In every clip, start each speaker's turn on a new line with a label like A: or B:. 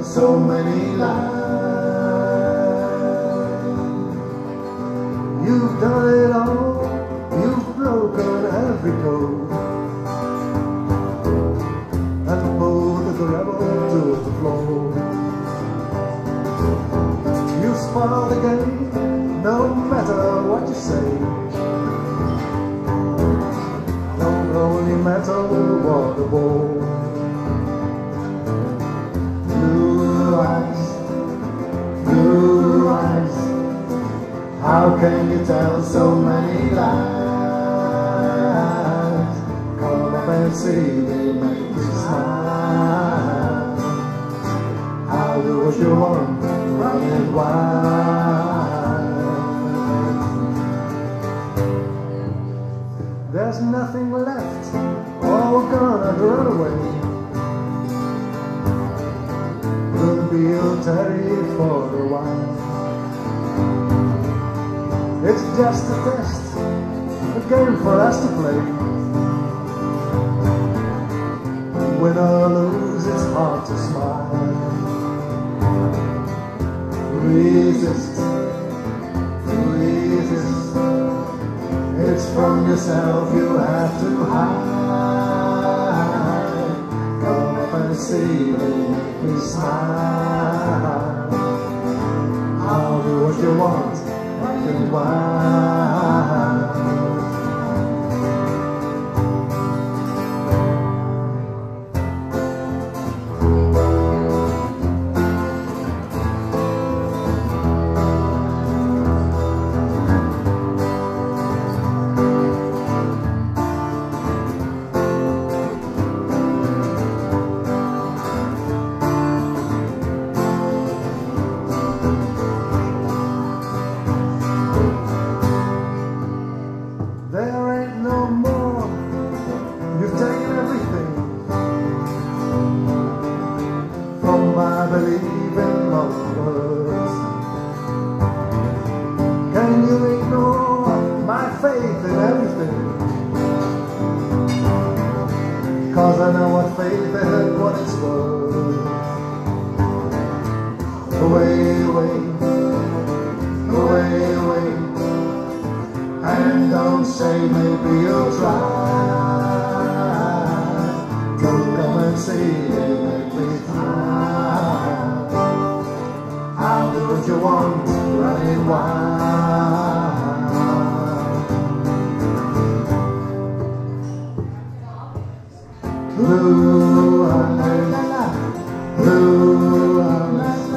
A: so many lies. You've done it all, you've broken every code, and both of the rebel to the floor. You spoil the game, no matter what you say. Don't only matter what the ball. Blue eyes, how can you tell so many lies? Come up and see, they make me smile. I'll do what you want, running wild. There's nothing left, all gonna run away. Will be a tarry for a while. It's just a test, a game for us to play. Win or lose, it's hard to smile. Resist, resist. It's from yourself you have to hide. Come up and see, they make me smile. I'll do what you want, running wild. There ain't no more, you've taken everything from my belief in lovers. Can you ignore my faith in everything? Cause I know what faith is, what it's worth. Away, away, away, away. And don't say maybe you'll try. Don't come and see, they make me cry. I'll do what you want, running wild. Blue eyes, blue eyes,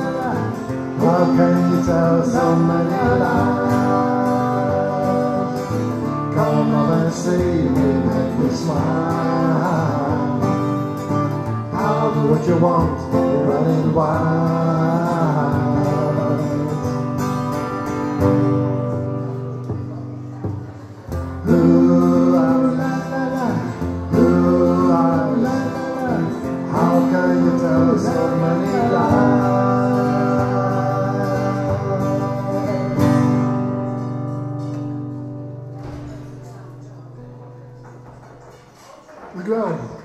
A: how can you tell so many lies? Come up and see me, make me smile. I'll do what you want, you're running wild. Blue eyes, blue eyes, how can you tell so many lies? We're going.